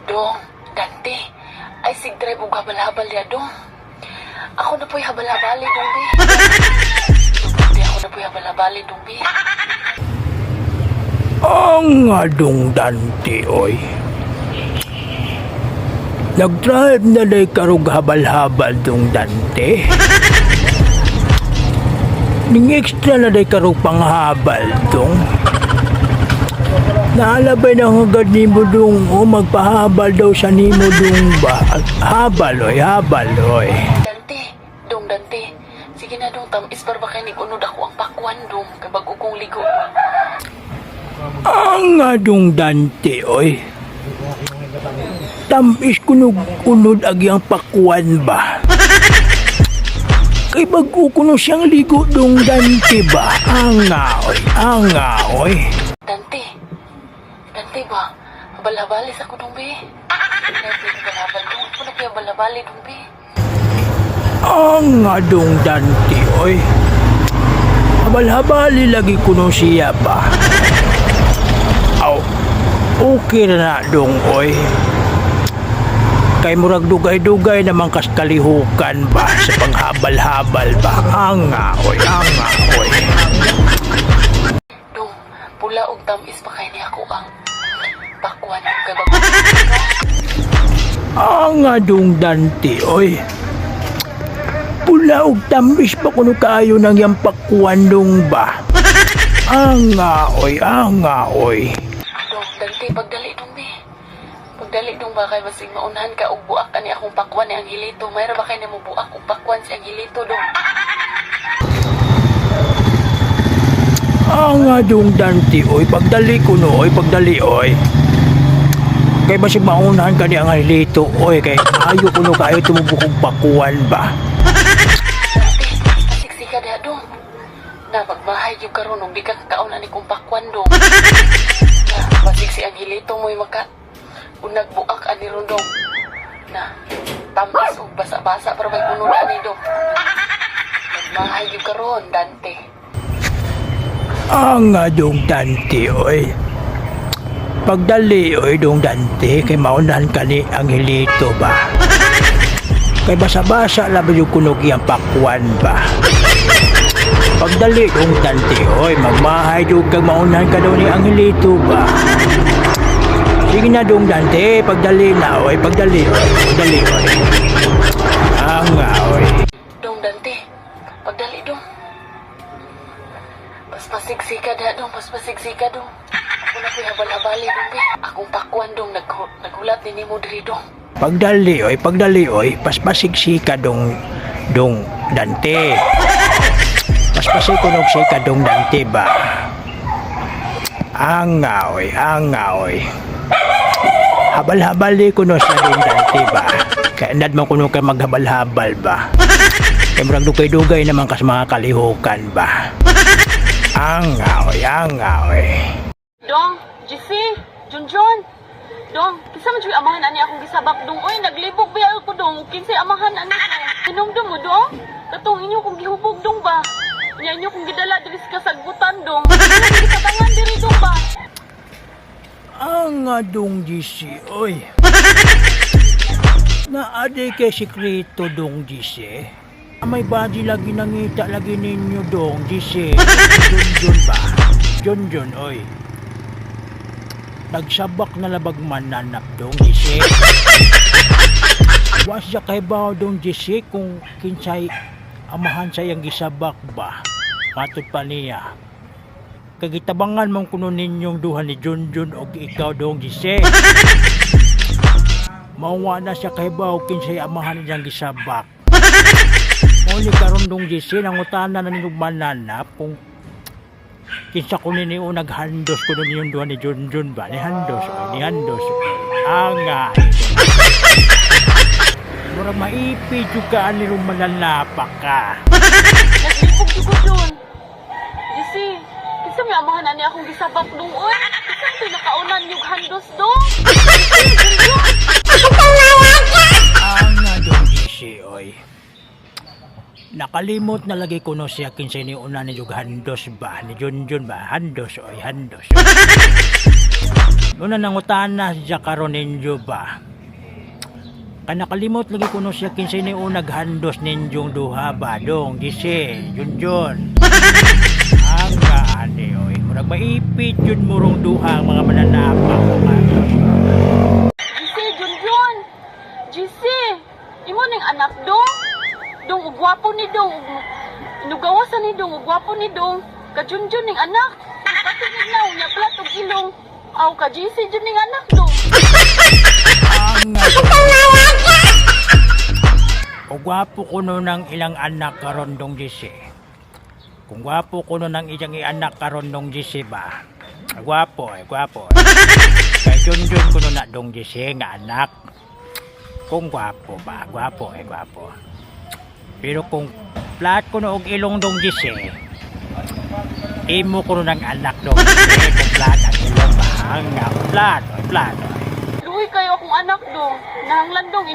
Dong, Dante, ay sigdrive og habal-habal ya, dong. Ako na po'y habal-habali, dong, be. Dante, ako na po'y habal-habali, dong, be. Ang nga dong Dante, oy. Nag-drive na day karug habal-habal dong Dante. Ning extra na day karug panghabal dong. Naalabay na hagad ni mo dong o magpahabal daw sa nimo dong ba? Habal oy. Dante, dong, Dante. Sige na, dong, tamis para ba kayo unod ako ang pakwan, dong. Kabag kong ligo. Ang nga dong Dante, oy. Tamis kunod agi ang pakwan ba? Kay bago kuno siyang ligo dong Dante ba? Ang nga oy. Dante ba? Habal-habali sa ko, dong, be. Habal-habal, dong. Ako na po'y habal-habali, dong, be. Ang nga dong Dante, oy. Habal-habali lagi kuno siya ba? Aw, okay na dong, oy. Kay murag dugay-dugay namang kas kalihukan ba sa panghabal-habal ba? Ang nga, oy. Dong, pula og tamis pa kayo niya ako ang pakwan, dong, kabag Ang nga dong Dante, oy. Pula og tamis pa kuno kayo nang yang pakwan dong ba? Ang nga, oy. Dong, Dante, pagdali, dong, be. Pagdali, dong, ba kay basig maunahan ka og buak ka ni akong pakwan ni Angelito. Mayra ba kayo na mo buak og pakwan si Angelito, dong? Ang nga dong Dante, oy. Pagdali kuno, oy. Kay basig maunahan ka ni Angelito, oy. Kay ayo kuno kayo tumubukog pakwan ba? Dante, pasiksika diha, dong. Na, pagbahay yung karon og di ka kakauna ni kong pakwan, dong. Na, basig si Angelito mo'y unag buak ani ron, dong. Na, tamas og basa-basa para may puno na ani, dong. Pagbahay yung karon, Dante. Ang nga dong Dante, oy. Pagdali, oy, dong Dante. Kay maunahan ka ni Angelito ba? Kay basa-basa labi yung kunog yung pakwan ba? Pagdali, dong Dante, oy. Magmahay yung kag maunahan ka daw ni Angelito ba? Sige na dong Dante, pagdali na, oy. Pagdali, oy. Ang nga, oy. Dong, Dante, pagdali, dong. Paspasigsika da, dong. Paspasigsika, dong. Ako na po'y habal-habali, dong, be. Akong pakwan, dong. Naghulat ni mo diri, dong. Pagdali, oy. Paspasigsika dong Dante. Paspasig kunog sika dong Dante ba? Ang nga, oy. Habal-habali kuno sa dong Dante ba? Kaya nad man kuno kay maghabal-habal ba? Kaya murag dugay-dugay naman kas mga kalihukan ba? Ang nga, oy. Dong, GC, Junjun. Dong, kisa man siya amahan ani akong gisabak, dong. Oy, naglibog ba ako, dong? Kinsay amahan ani ko. Hinumdum mo, dong? Katong inyo kong gihubog, dong ba? Nya inyo kong gidala diri sa kasagbutan, dong. Inyo kong gitabangan diri, dong ba? Ang nga dong GC, oy. Naaday kay sikreto dong GC. May body lagi nangita lagi ninyo dong GC. Junjun ba? Junjun, oy. Nagsabak na labag mananap dong GC. Wasya kay ba dong GC kung kinsay amahan sayang gisabak ba? Matod pa niya. Kagitabangan mong kuno ninyong duha ni Junjun o ikaw dong GC. Mawa na siya kay ba kinsay amahan niyang gisabak. Muli karon dong GC nangutana na ninyong mananap kung kinsa ko nini naghandos ko doon yung duha ni Junjun ba? Ni handos. Nga. Mura maipi juga ni rumananapak ka. Naglibog ko doon. GC, kisa may amahan ani akong gisabak, dong. Oy, kisa may nakaunan yung handos, dong. Nga dong GC, oy. Nakalimot na lagi ko no siya kinsay ni una ni Jug Handos ba? Ni Junjun ba? Handos. Una nangutana siya karon ninyo ba? Kanakalimot lagi kuno siya kinsay ni unag handos ninyong duha ba dong gisi Junjun. Ang gaani oy, murag maipit yun murong duha ang mga mananapa ko ano. Jesse, Junjun! Jesse! Imo ning anak dong? Dong, ugwapo ni dong. Inugawasan ni dong, ugwapo ni dong. Ka Junjun ning anak. Patingin na, unya plat og ilong. Aw, ka Jesse, Jun ning anak dong. O gwapo kuno ng ilang anak karon dong Jesse. Kung gwapo kuno ng iyang anak karon dong Jesse ba? Gwapo gwapo. Kay Junjun kuno na dong Jesse nga anak. Kung gwapo ba? Gwapo gwapo. Pero kung plat kuno og ilong dong Jesse, imo kuno ng anak dong Jesse. Kung plat ang ilong ba? Ang plat. Luwi kayo akong anak dong. Nahanglan dong,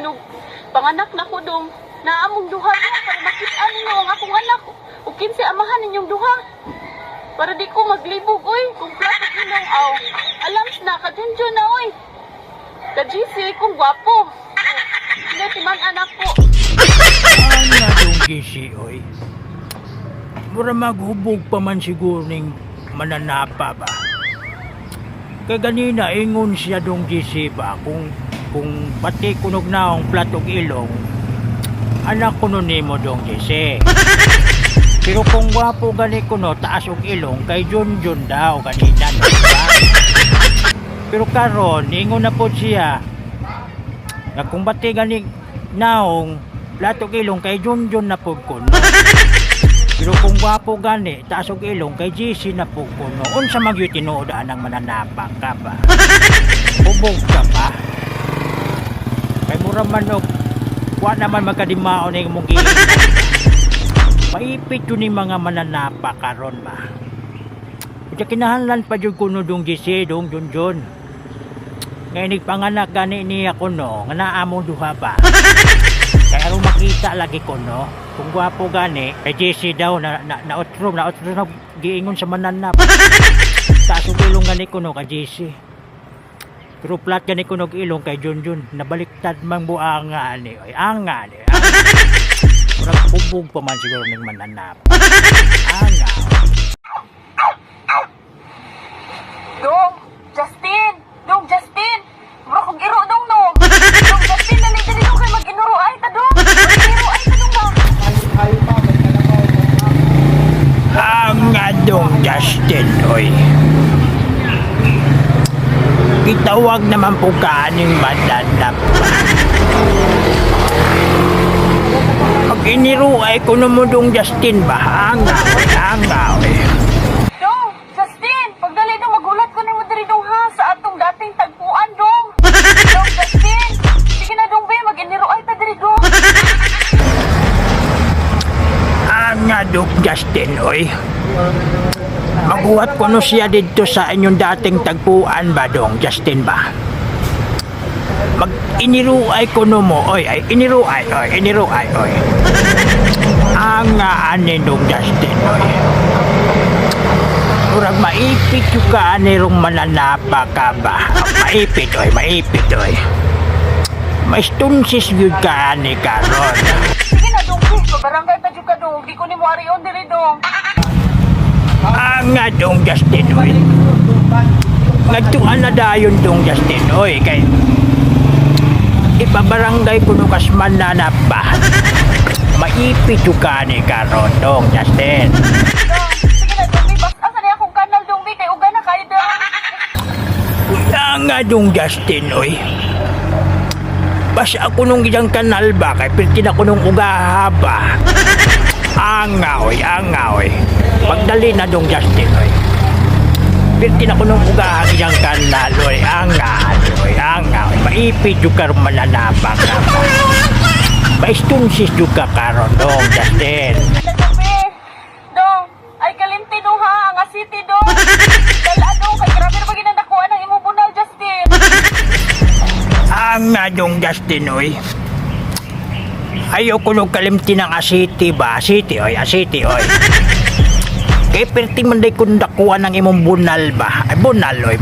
panganak na ko dong. Naamong duha dong, para makita ninyo ang akong anak. O kinsi amahan ninyong duha. Para di ko maglibog, oy. Kung plato ilong, aw. Alams na, kadunjo na, oy. Ka-GC, kung gwapo. Hindi, timang anak ko. Ang dong Jesse oy. Mura maghubog pa man siguro ning mananapa ba? Kay ganina ingon siya dong Jesse ba kung pati kunog na ang platog ilong anak kuno nimo dong Jesse. Pero kung gwapo gani kuno taas og ilong kay Junjun daw ganina no, diba? Pero karon ingon na po siya na kung pati gani naong platog ilong kay Junjun na po kuno. Pero kung gwapo gani, taas og ilong kay GC na po kuno. Unsa magyo tinuodaan ang mananapak ka ba? Ubog ka ba? Kay mura manok, wa naman magkadimaon ang imong giingnan. Maipit yun yung mga mananapak karon ba? Kaya kinahanglan pa jud kuno dong GC, dong Junjun. Ngayon nagpanganak gani niya kuno, nga naamong duha ba? Kaya aron makita lagi kuno. Kung gwapo gani, kay Jesse daw na-utro na giingon sa mananap. Taas og ilong gani kuno kay Jesse. Pero plat gani kuno og ilong kay Junjun. Nabaliktad man buanga ani. Oy, anga ni. Murag ubog pa man siguro ning mananap. Anga. Dong Justin! Mura kong iro dong no! Dong Justin, dali dong kayo mag-inuro ay ta dong! Mag-inuro ay ta dong ba? Anga dong Justin, oy. Gitawag naman po kaaning mananap. Pag iniruay ko na mo dong Justin ba? Anga, oy. Dong, Justin! Pagdali dong, magulat ko na mo dali dong ha sa atong dating tagpuan dong! Dong, Justin! Sige na dong be, mag-iniro ay ta dali dong! Anga dong Justin, oy. Maguhat ko no siya dito sa inyong dating tagpuan ba dong Justin ba? Mag-iniruay ko no mo, oy. Iniruay, oy. Anga anin dong Justin, oy. Murag maipit yung ka anirong mananapa ka ba? Maipit, oy. May stunsis yun ka ani karon. Sige na dong be, pabarangay ta dyan ka dong, di ko ni mo ariyon dali dong! Anga dong Justin, oy. Nagtuan na dayon dong Justin, oy. Kay ipabarangay ko nung kasman na napa. Maipit yung ka ani karon dong Justin. Dong, sige na dong be, basta na akong kanal dong be, kay uga na kayo dong! Anga dong Justin, oy. Basta ako nung isang kanal ba, kay pirtin ako nung ugahaba. Anga, oy. Pagdali na dong Justin, oy. Pirtin ako nung ugahang isang kanal, oy. Anga, oy. Maipit yung karon mananapa ka ba. Maistunsis yung ka karon dong Justin. Nagabi, dong, ay kalimti dong ha, ang asiti dong! Dala dong, kay grabe na ba ginandakuan ang imong bunal, Justin! Anga dong Justin, oy. Ayaw ko nung kalimti ng asiti ba? Asiti, oy. Kaya perti man day kung dakuan ng imong bunal ba? Ay, bunal, oy.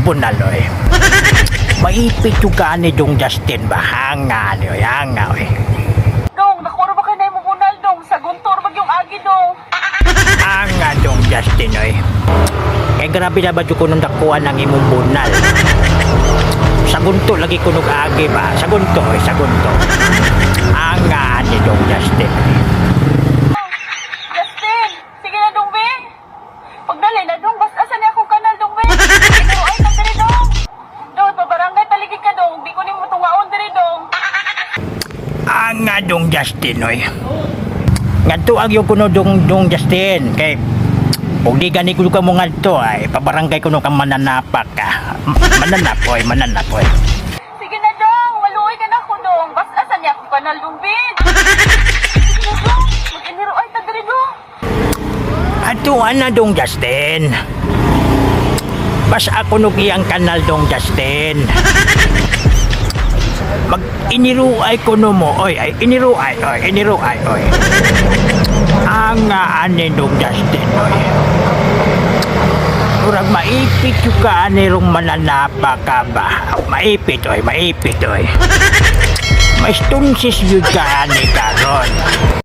Maipit yung kaani dong Justin ba? Hanga niyo, hanga oy. Dong, nakuha ba ka na yung unal, dong? Sa guntor, bag yung agi, dong. Hanga dong Justin oy. Kaya grabe na ba yung kunong dakuan ng imong bunal? Sa gunto lagi kunog agi ba? Sa gunto oy, sa gunto. Hanga ni dong Justin. Justin, sige na, dong, be. Pagdali na, dong, basta asan niya akong kanal, dong, be. Pero ay, nagdali, dong. Dong, pabarangay taligi ka, dong. Di ko ni mo tungaon, diri, dong. Hanga dong Justin oy. Ngadto ang yung kuno dong Justin kay kung di gani ko ka mo ngadto ay pabarangay kuno ka mananapak ka. Mananapoy. Sige na, dong. Maluoy ka na ako, dong. Basta asan niya akong kanal, dong, be. Sige na, dong. Mag-iniro ay, tagdali, dong. Ato ana dong Justin. Bas ako no iyang kanal dong Justin. Mag iniruay ko no mo oy ay iniruay oy. Ang ani dong Justin oy. Murag maipit yung kaani rong mananapa ka ba? Maipit oy. May stunsis yung kaani karon.